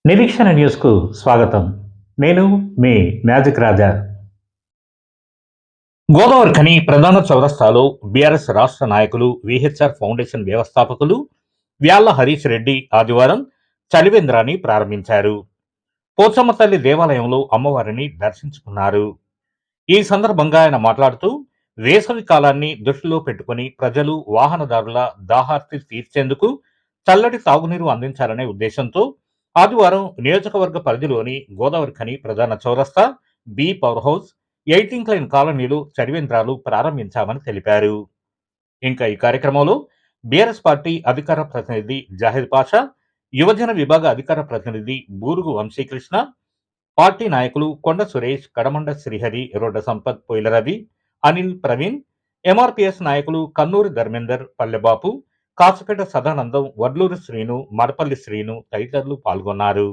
నిరీక్షణ న్యూస్కు స్వాగతం. నేను మీ మ్యాజిక్ రాజా. గోదావరి ఖని ప్రధాన చౌరస్తాలో బీఆర్ఎస్ రాష్ట్ర నాయకులు, విహెచ్ఆర్ ఫౌండేషన్ వ్యవస్థాపకులు వ్యాళ్ల హరీష్ రెడ్డి ఆదివారం చలివేంద్రాన్ని ప్రారంభించారు. పోచమ్మ తల్లి దేవాలయంలో అమ్మవారిని దర్శించుకున్నారు. ఈ సందర్భంగా ఆయన మాట్లాడుతూ, వేసవి కాలాన్ని దృష్టిలో పెట్టుకుని ప్రజలు, వాహనదారుల దాహార్తి తీర్చేందుకు చల్లటి తాగునీరు అందించాలనే ఉద్దేశంతో ఆదివారం నియోజకవర్గ పరిధిలోని గోదావరి ఖని ప్రధాన చౌరస్తా, బి పవర్ హౌస్, 18 లైన్ కాలనీలు చలివేంద్రాలు ప్రారంభించామని తెలిపారు. ఇంకా ఈ కార్యక్రమంలో బీఆర్ఎస్ పార్టీ అధికార ప్రతినిధి జాహిద్ పాషా, యువజన విభాగ అధికార ప్రతినిధి బూరుగు వంశీకృష్ణ, పార్టీ నాయకులు కొండ సురేష్, కడమండ శ్రీహరి, రొడ్డ సంపత్, పొయిల రవి, అనిల్, ప్రవీణ్, ఎంఆర్పీఎస్ నాయకులు కన్నూరి ధర్మేందర్, పల్లెబాపు, కాసుపేట సదానందం, వడ్లూరు శ్రీను, మడపల్లి శ్రీను తదితరులు పాల్గొన్నారు.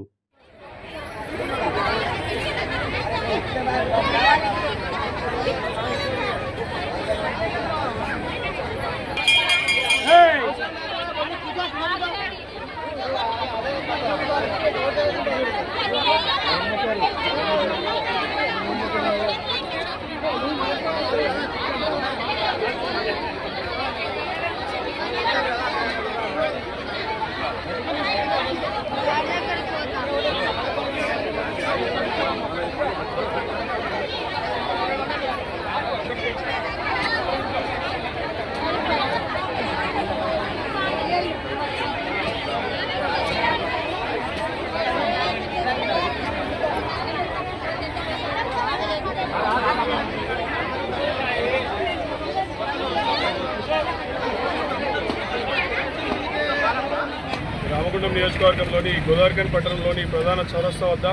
రామగుండం నియోజకవర్గంలోని గోదావరి ఖని పట్టణంలోని ప్రధాన చౌరస్తా వద్ద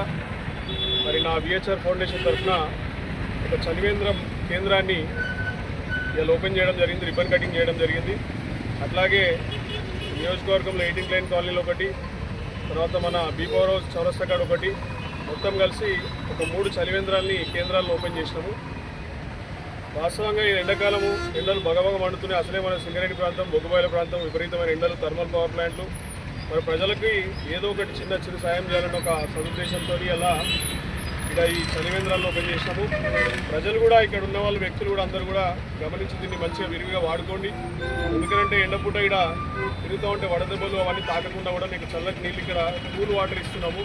మరి నా విహెచ్ఆర్ ఫౌండేషన్ తరఫున ఒక చలివేంద్రం కేంద్రాన్ని ఇలా ఓపెన్ చేయడం జరిగింది, రిబ్బన్ కటింగ్ చేయడం జరిగింది. అట్లాగే నియోజకవర్గంలో 18 లైన్ కాలనీలో ఒకటి, తర్వాత మన బీ పవర్ హౌస్ చౌరస్తా కాడ ఒకటి, మొత్తం కలిసి ఒక 3 చలివేంద్రాలని కేంద్రాలను ఓపెన్ చేసినాము. వాస్తవంగా ఈ ఎండాకాలము ఎండలు బగబగ మండుతున్నాయి. అసలే మన సింగరేణి ప్రాంతం, బొగ్గుబాయిల ప్రాంతం, విపరీతమైన ఎండలు, థర్మల్ పవర్ ప్లాంట్లు, మరి ప్రజలకి ఏదో ఒకటి చిన్న సాయం చేయాలని ఒక సదుద్దేశంతో అలా ఇక్కడ ఈ చలివేంద్రాలను ఓపెన్ చేసినాము. ప్రజలు కూడా, ఇక్కడ ఉన్న వాళ్ళు, వ్యక్తులు కూడా అందరూ కూడా గమనించి దీన్ని మంచిగా విరివిగా వాడుకోండి. ఎందుకంటే ఎండపూట ఇక్కడ తిరుగుతూ ఉంటే వడదెబ్బలు అవన్నీ తాకకుండా కూడా మీకు చల్లటి నీళ్ళు ఇక్కడ కూల్ వాటర్ ఇస్తున్నాము.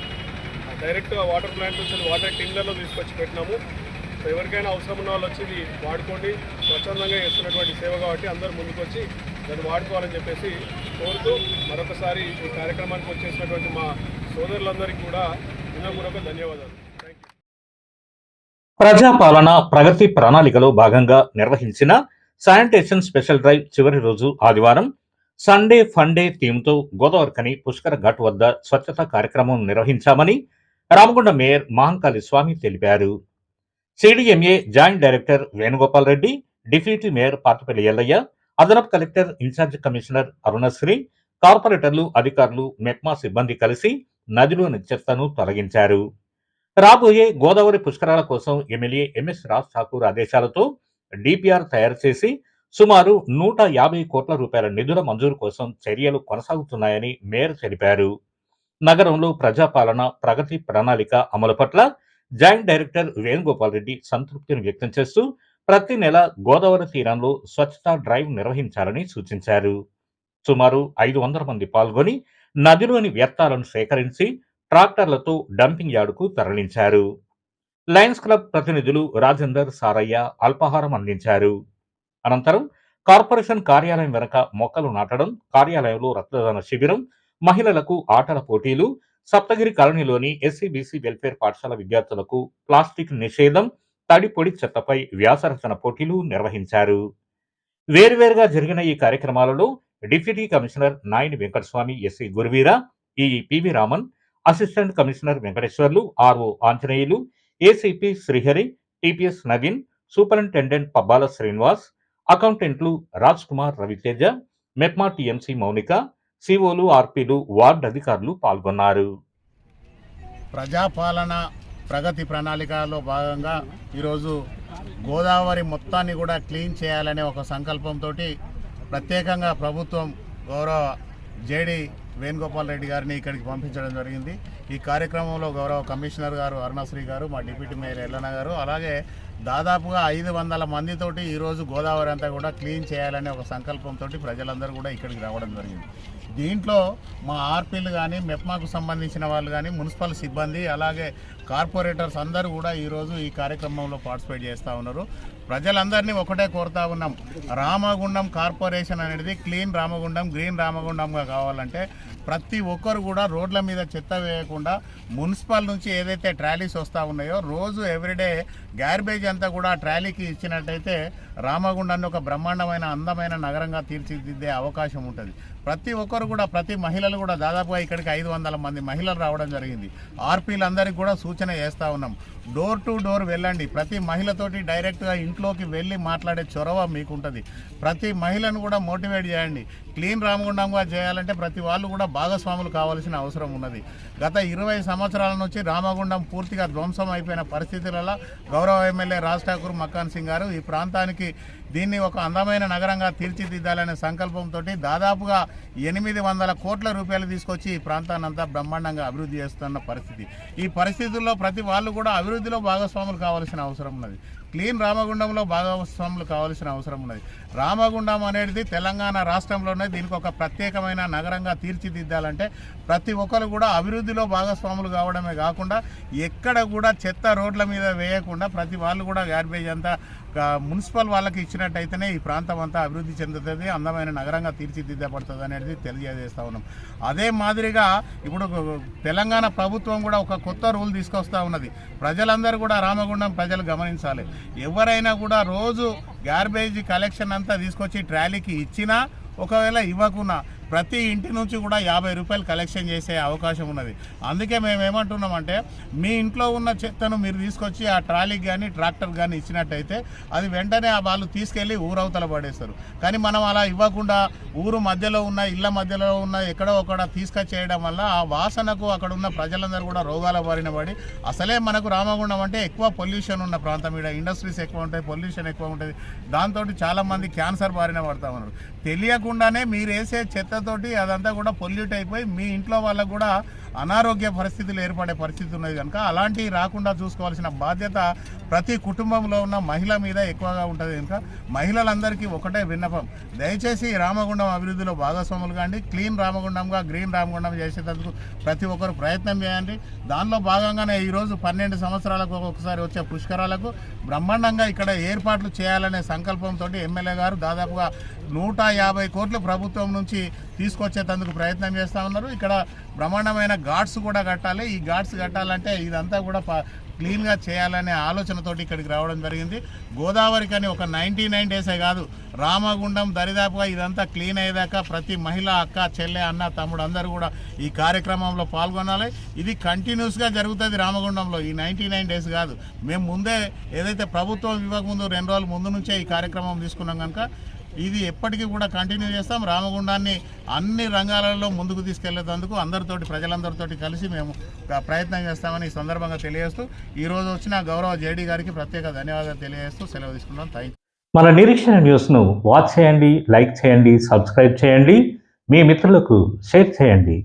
డైరెక్ట్గా వాటర్ ప్లాంట్ నుంచి వాటర్ టిండర్లో తీసుకొచ్చి పెట్టినాము. సో ఎవరికైనా అవసరం ఉన్న వాళ్ళు వచ్చి ఇది వాడుకోండి. స్వచ్ఛందంగా చేస్తున్నటువంటి సేవ కాబట్టి అందరూ ముందుకు వచ్చి దాన్ని వాడుకోవాలని చెప్పేసి కోరుతూ మరొకసారి ఈ కార్యక్రమానికి వచ్చేసినటువంటి మా సోదరులందరికీ కూడా వినమ్రపూర్వక ధన్యవాదాలు. ప్రజాపాలన ప్రగతి ప్రణాళికలో భాగంగా నిర్వహించిన శానిటేషన్ స్పెషల్ డ్రైవ్ చివరి రోజు ఆదివారం సండే ఫండే థీమ్తో గోదావరి ఖని పుష్కర ఘాట్ వద్ద స్వచ్ఛత కార్యక్రమం నిర్వహించామని రామగుండ మేయర్ మహంకాళి స్వామి తెలిపారు. CDMA joint director Venugopal Reddy, deputy mayor Partipalli Ellaiah, అదనపు కలెక్టర్, ఇన్ఛార్జ్ కమిషనర్ అరుణశ్రీ, కార్పొరేటర్లు, అధికారులు, మెప్మా సిబ్బంది కలిసి నదిలోని చెత్తను తొలగించారు. రాబోయే గోదావరి పుష్కరాల కోసం ఎమ్మెల్యే ఎంఎస్ రాజ్ ఠాకూర్ ఆదేశాలతో డిపిఆర్ తయారు చేసి సుమారు 150 కోట్ల రూపాయల నిధుల మంజూరు కోసం చర్యలు కొనసాగుతున్నాయని మేయర్ తెలిపారు. నగరంలో ప్రజాపాలన ప్రగతి ప్రణాళిక అమలు పట్ల జాయింట్ డైరెక్టర్ వేణుగోపాల్ రెడ్డి సంతృప్తిని వ్యక్తం చేస్తూ ప్రతి నెల గోదావరి తీరంలో స్వచ్ఛతా డ్రైవ్ నిర్వహించాలని సూచించారు. సుమారు 500 మంది పాల్గొని నదిలోని వ్యర్థాలను సేకరించి ట్రాక్టర్లతో డంపింగ్ యార్డుకు తరలించారు. లయన్స్ క్లబ్ ప్రతినిధులు రాజేందర్, సారయ్య అల్పాహారం అందించారు. అనంతరం కార్పొరేషన్ కార్యాలయం వెనక మొక్కలు నాటడం, కార్యాలయంలో రక్తదాన శిబిరం, మహిళలకు ఆటల పోటీలు, సప్తగిరి కాలనీలోని ఎస్సీబీసీ వెల్ఫేర్ పాఠశాల విద్యార్థులకు ప్లాస్టిక్ నిషేధం, తడి పొడి చెత్తపై వ్యాసరచన పోటీలు నిర్వహించారు. వేరువేరుగా జరిగిన ఈ కార్యక్రమాలలో deputy commissioner Nayani Venkataswamy, SC Guruveera, EE PV Raman, assistant commissioner Venkateswarlu, RO Anjaneyulu, ACP Srihari, TPS Naveen, superintendent Pabbala Srinivas, అకౌంటెంట్లు రాజ్ కుమార్, రవితేజ, మెప్మా టీఎంసీ మౌనిక, సిఓలు, ఆర్పీలు, వార్డు అధికారులు పాల్గొన్నారు. ప్రజాపాలన ప్రగతి ప్రణాళికలో భాగంగా ఈరోజు గోదావరి మొత్తాన్ని కూడా క్లీన్ చేయాలనే ఒక సంకల్పంతో ప్రత్యేకంగా ప్రభుత్వం గౌరవ జేడీ వేణుగోపాల్ రెడ్డి గారిని ఇక్కడికి పంపించడం జరిగింది. ఈ కార్యక్రమంలో గౌరవ కమిషనర్ గారు అరుణశ్రీ గారు, మా డిప్యూటీ మేయర్ ఎల్లన్న గారు, అలాగే దాదాపుగా 500 మందితోటి ఈరోజు గోదావరి అంతా కూడా క్లీన్ చేయాలనే ఒక సంకల్పంతో ప్రజలందరూ కూడా ఇక్కడికి రావడం జరిగింది. దీంట్లో మా ఆర్పీలు కానీ, మెప్మాకు సంబంధించిన వాళ్ళు కానీ, మున్సిపల్ సిబ్బంది, అలాగే కార్పొరేటర్స్ అందరూ కూడా ఈరోజు ఈ కార్యక్రమంలో పార్టిసిపేట్ చేస్తూ ఉన్నారు. ప్రజలందరినీ ఒకటే కోరుతా ఉన్నాం, రామగుండం కార్పొరేషన్ అనేది క్లీన్ రామగుండం, గ్రీన్ రామగుండంగా కావాలంటే ప్రతి ఒక్కరు కూడా రోడ్ల మీద చెత్త వేయకుండా మున్సిపల్ నుంచి ఏదైతే ట్రాలీస్ వస్తూ ఉన్నాయో రోజు ఎవ్రీడే గార్బేజ్ అంతా కూడా ట్రాలీకి ఇచ్చినట్టయితే రామగుండాన్ని ఒక బ్రహ్మాండమైన అందమైన నగరంగా తీర్చిదిద్దే అవకాశం ఉంటుంది. ప్రతి ఒక్కరు కూడా, ప్రతి మహిళలు కూడా దాదాపుగా ఇక్కడికి 500 మంది మహిళలు రావడం జరిగింది. ఆర్పీలందరికీ కూడా సూచన చేస్తూ ఉన్నాం, డోర్ టు డోర్ వెళ్ళండి. ప్రతి మహిళతోటి డైరెక్ట్గా ఇంట్లోకి వెళ్ళి మాట్లాడే చొరవ మీకు ఉంటుంది. ప్రతి మహిళను కూడా మోటివేట్ చేయండి. క్లీన్ రామగుండంగా చేయాలంటే ప్రతి వాళ్ళు కూడా భాగస్వాములు కావాల్సిన అవసరం ఉన్నది. గత 20 సంవత్సరాల నుంచి రామగుండం పూర్తిగా ధ్వంసం అయిపోయిన పరిస్థితులలో గౌరవ ఎమ్మెల్యే రాజ్ ఠాకూర్ మక్కాన్ సింగ్ గారు ఈ ప్రాంతానికి దీన్ని ఒక అందమైన నగరంగా తీర్చిదిద్దాలనే సంకల్పంతో దాదాపుగా 800 కోట్ల రూపాయలు తీసుకొచ్చి ఈ ప్రాంతాన్ని అంతా బ్రహ్మాండంగా అభివృద్ధి చేస్తున్న పరిస్థితి. ఈ పరిస్థితుల్లో ప్రతి వాళ్ళు కూడా అభివృద్ధిలో భాగస్వాములు కావాల్సిన అవసరం ఉన్నది. క్లీన్ రామగుండంలో భాగస్వాములు కావాల్సిన అవసరం ఉన్నది. రామగుండం అనేది తెలంగాణ రాష్ట్రంలోనే దీనికి ఒక ప్రత్యేకమైన నగరంగా తీర్చిదిద్దాలంటే ప్రతి ఒక్కరు కూడా అభివృద్ధిలో భాగస్వాములు కావడమే కాకుండా ఎక్కడ కూడా చెత్త రోడ్ల మీద వేయకుండా ప్రతి వాళ్ళు కూడా గార్బేజ్ అంతా మున్సిపల్ వాళ్ళకి ఇచ్చినట్టయితేనే ఈ ప్రాంతం అంతా అభివృద్ధి చెందుతుంది, అందమైన నగరంగా తీర్చిదిద్దబడుతుంది అనేది తెలియజేస్తూ ఉన్నాం. అదే మాదిరిగా ఇప్పుడు తెలంగాణ ప్రభుత్వం కూడా ఒక కొత్త రూల్ తీసుకొస్తూ ఉన్నది. ప్రజలందరూ కూడా రామగుండం ప్రజలు గమనించాలి, ఎవరైనా కూడా రోజు గార్బేజ్ కలెక్షన్ అంతా తీసుకొచ్చి ట్రాలీకి ఇచ్చినా, ఒకవేళ ఇవ్వకున్నా ప్రతి ఇంటి నుంచి కూడా 50 రూపాయలు కలెక్షన్ చేసే అవకాశం ఉన్నది. అందుకే మేము ఏమంటున్నామంటే మీ ఇంట్లో ఉన్న చెత్తను మీరు తీసుకొచ్చి ఆ ట్రాలీకి కానీ ట్రాక్టర్ కానీ ఇచ్చినట్టయితే అది వెంటనే వాళ్ళు తీసుకెళ్ళి ఊరవతల పడేస్తారు. కానీ మనం అలా ఇవ్వకుండా ఊరు మధ్యలో ఉన్న, ఇళ్ళ మధ్యలో ఉన్న ఎక్కడో ఒకడ తీసుకొచ్చేయడం వల్ల ఆ వాసనకు అక్కడ ఉన్న ప్రజలందరూ కూడా రోగాల బారిన పడి, అసలే మనకు రామగుండం అంటే ఎక్కువ పొల్యూషన్ ఉన్న ప్రాంతం, ఇక్కడ ఇండస్ట్రీస్ ఎక్కువ ఉంటాయి, పొల్యూషన్ ఎక్కువ ఉంటుంది. దాంతో చాలామంది క్యాన్సర్ బారిన పడతా ఉన్నారు. తెలియకుండానే మీరు వేసే చెత్తతోటి అదంతా కూడా పొల్యూట్ అయిపోయి మీ ఇంట్లో వాళ్ళకు కూడా అనారోగ్య పరిస్థితులు ఏర్పడే పరిస్థితి ఉన్నది. కనుక అలాంటివి రాకుండా చూసుకోవాల్సిన బాధ్యత ప్రతి కుటుంబంలో ఉన్న మహిళ మీద ఎక్కువగా ఉంటుంది. కనుక మహిళలందరికీ ఒకటే విన్నపం, దయచేసి రామగుండం అభివృద్ధిలో భాగస్వాములు కాండి. క్లీన్ రామగుండంగా గ్రీన్ రామగుండం చేసేందుకు ప్రతి ఒక్కరు ప్రయత్నం చేయండి. దానిలో భాగంగానే ఈరోజు 12 సంవత్సరాలకు ఒకసారి వచ్చే పుష్కరాలకు బ్రహ్మాండంగా ఇక్కడ ఏర్పాట్లు చేయాలనే సంకల్పంతో ఎమ్మెల్యే గారు దాదాపుగా 150 కోట్లు ప్రభుత్వం నుంచి తీసుకొచ్చేందుకు ప్రయత్నం చేస్తూ ఉన్నారు. ఇక్కడ బ్రహ్మాండమైన ఘాట్స్ కూడా కట్టాలి. ఈ ఘాట్స్ కట్టాలంటే ఇదంతా కూడా క్లీన్గా చేయాలనే ఆలోచనతోటి ఇక్కడికి రావడం జరిగింది. గోదావరికి అని ఒక 99 డేసే కాదు, రామగుండం దరిదాపుగా ఇదంతా క్లీన్ అయ్యేదాకా ప్రతి మహిళ, అక్క, చెల్లె, అన్న, తమ్ముడు అందరూ కూడా ఈ కార్యక్రమంలో పాల్గొనాలి. ఇది కంటిన్యూస్గా జరుగుతుంది రామగుండంలో, ఈ 99 డేస్ కాదు. మేము ముందే ఏదైతే ప్రభుత్వం ఇవ్వకముందు 2 రోజుల ముందు నుంచే ఈ కార్యక్రమం తీసుకున్నాం కనుక ఇది ఎప్పటికీ కూడా కంటిన్యూ చేస్తాం. రామగుండాన్ని అన్ని రంగాలలో ముందుకు తీసుకెళ్లేందుకు అందరితోటి, ప్రజలందరితోటి కలిసి మేము ప్రయత్నం చేస్తామని ఈ సందర్భంగా తెలియజేస్తూ ఈరోజు వచ్చిన గౌరవ జేడీ గారికి ప్రత్యేక ధన్యవాదాలు తెలియజేస్తూ సెలవు తీసుకుంటాం. Thank you. మన నిరీక్షణ న్యూస్ను వాచ్ చేయండి, లైక్ చేయండి, సబ్స్క్రైబ్ చేయండి, మీ మిత్రులకు షేర్ చేయండి.